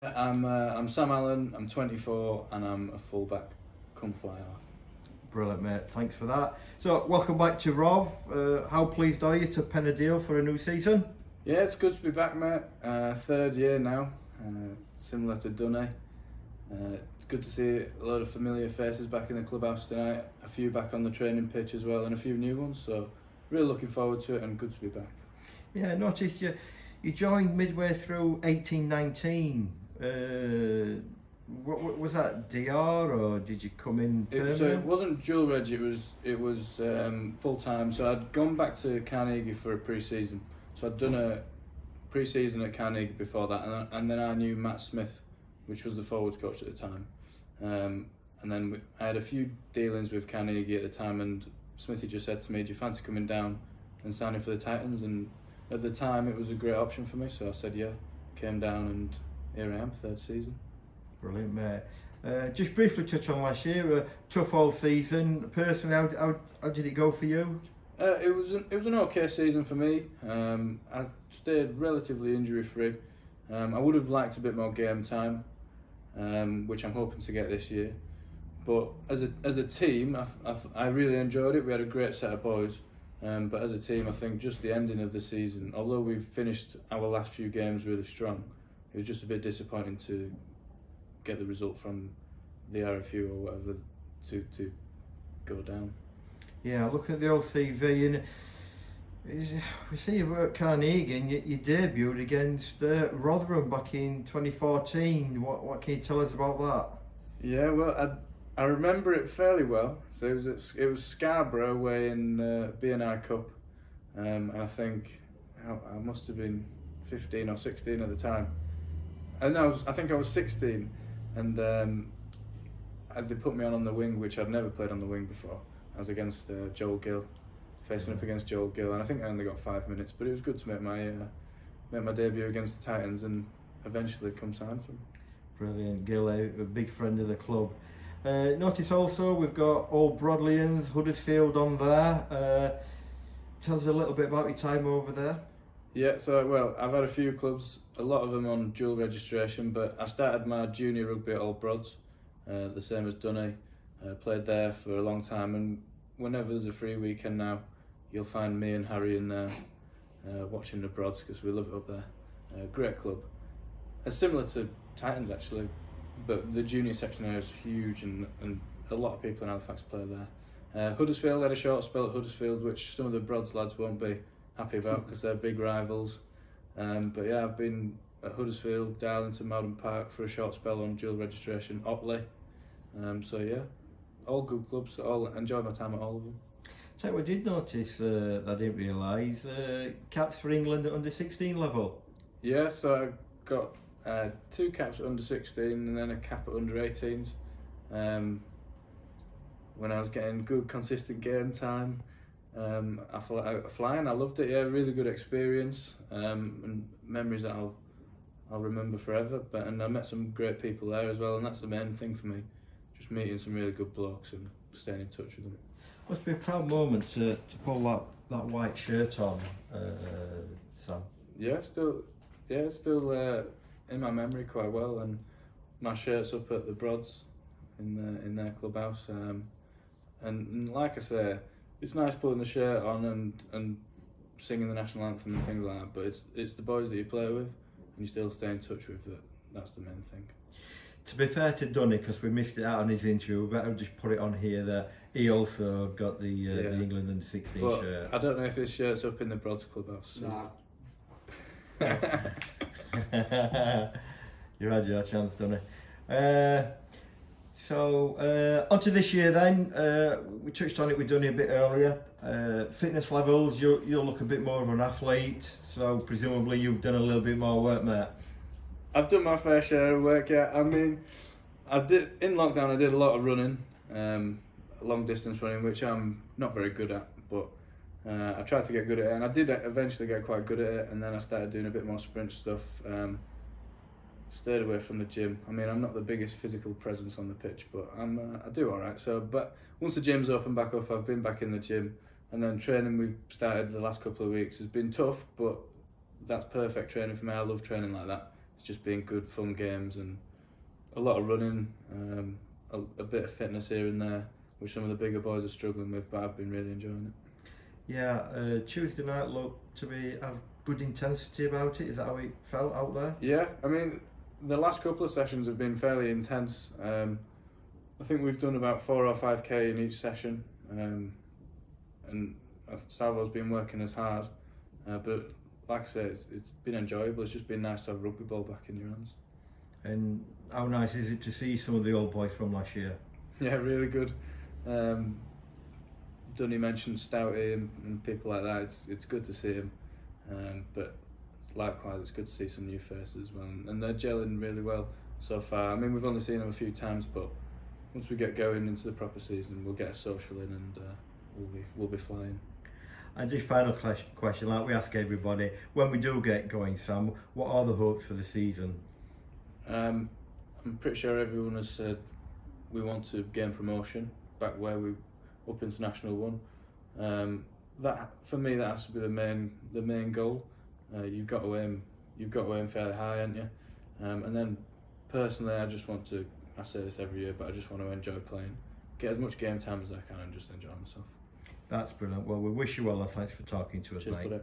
I'm Sam Allan, I'm 24 and I'm a fullback, come fly half. Brilliant, mate. Thanks for that. So, welcome back to Rov. How pleased are you to pen a deal for a new season? Yeah, it's good to be back, mate. Third year now, similar to Dunne. Good to see a lot of familiar faces back in the clubhouse tonight, a few back on the training pitch as well and a few new ones, so really looking forward to it and good to be back. Yeah, I noticed you joined midway through 1819. What was that, DR, or did you come in permanent? So it wasn't dual reg, it was full time. So I'd gone back to Carnegie for a pre-season. So I'd done a pre-season at Carnegie before that, and then I knew Matt Smith, which was the forwards coach at the time. And then I had a few dealings with Carnegie at the time, and Smithy just said to me, "Do you fancy coming down and signing for the Titans?" And at the time, it was a great option for me, so I said yeah. Came down, and here I am, third season. Brilliant, mate. Just briefly touch on last year. Tough all season. Personally, how did it go for you? It was an okay season for me. I stayed relatively injury free. I would have liked a bit more game time, which I'm hoping to get this year. But as a team, I really enjoyed it. We had a great set of boys. But as a team, I think just the ending of the season, although we've finished our last few games really strong, it was just a bit disappointing to get the result from the RFU or whatever to go down. Yeah, look at the old CV, and we see you were at Carnegie and you debuted against Rotherham back in 2014. What can you tell us about that? Yeah, well, I remember it fairly well. So it was Scarborough away in B&I Cup, and I think I must have been 15 or 16 at the time. And I think I was 16, and they put me on the wing, which I'd never played on the wing before. I was against Joel Gill, facing up against Joel Gill, and I think I only got 5 minutes, but it was good to make my debut against the Titans and eventually come sign for them. Brilliant. Gill, a big friend of the club. Notice also we've got Old Brodleians, Huddersfield on there. Tell us a little bit about your time over there. Yeah, so well, I've had a few clubs, a lot of them on dual registration, but I started my junior rugby at Old Brods, the same as Dunne. Played there for a long time, and whenever there's a free weekend now, you'll find me and Harry in there watching the Brods because we love it up there. Great club. Similar to Titans actually, but the junior section there is huge, and a lot of people in Halifax play there. Huddersfield, had a short spell at Huddersfield, which some of the Brods lads won't be happy about because they're big rivals. But yeah, I've been at Huddersfield, Darlington, Malden Park for a short spell on dual registration, Otley. So yeah, all good clubs. All enjoyed my time at all of them. So I did notice that I didn't realise caps for England at under 16 level. Yeah, so I got 2 caps at under 16 and then a cap at under 18s. When I was getting good consistent game time, I flew out flying. I loved it. Yeah, really good experience and memories that I'll remember forever. And I met some great people there as well, and that's the main thing for me. Just meeting some really good blokes and staying in touch with them. Must be a proud moment to pull that white shirt on, Sam. Yeah, still in my memory quite well, and my shirt's up at the Brods in their clubhouse. And like I say, it's nice putting the shirt on and singing the national anthem and things like that. But it's the boys that you play with, and you still stay in touch with. That's the main thing. To be fair to Dunny, because we missed it out on his interview, we better just put it on here that he also got the England under 16 but shirt. I don't know if his shirt's up in the Brods clubhouse. So. Nah. You had your chance, Dunny. So onto this year then. We touched on it with Dunny a bit earlier. Fitness levels, you'll look a bit more of an athlete, so presumably you've done a little bit more work, mate. I've done my fair share of work, yeah. I mean, in lockdown I did a lot of running, long distance running, which I'm not very good at, but I tried to get good at it, and I did eventually get quite good at it, and then I started doing a bit more sprint stuff. Stayed away from the gym. I mean, I'm not the biggest physical presence on the pitch, but I do all right. So, but once the gym's opened back up, I've been back in the gym, and then training we've started the last couple of weeks has been tough, but that's perfect training for me. I love training like that. it's just been good, fun games and a lot of running, a bit of fitness here and there, which some of the bigger boys are struggling with, but I've been really enjoying it. Yeah, Tuesday night looked to have good intensity about it. Is that how it felt out there? Yeah, I mean, the last couple of sessions have been fairly intense. I think we've done about 4 or 5k in each session, and Salvo's been working as hard, but like I say, it's been enjoyable. It's just been nice to have rugby ball back in your hands. And how nice is it to see some of the old boys from last year? Yeah, really good. Dunny mentioned Stouty and people like that. It's good to see him, but likewise it's good to see some new faces as well, and they're gelling really well so far. I mean, we've only seen them a few times, but once we get going into the proper season, we'll get a social in and we'll be flying. And just final question, like we ask everybody, when we do get going, Sam, what are the hopes for the season? I'm pretty sure everyone has said we want to gain promotion back where we up into National 1. That for me, that has to be the main goal. You've got to aim fairly high, haven't you? And then personally, I say this every year, but I just want to enjoy playing, get as much game time as I can, and just enjoy myself. That's brilliant. Well, we wish you well and thanks for talking to us, Cheers, mate. buddy.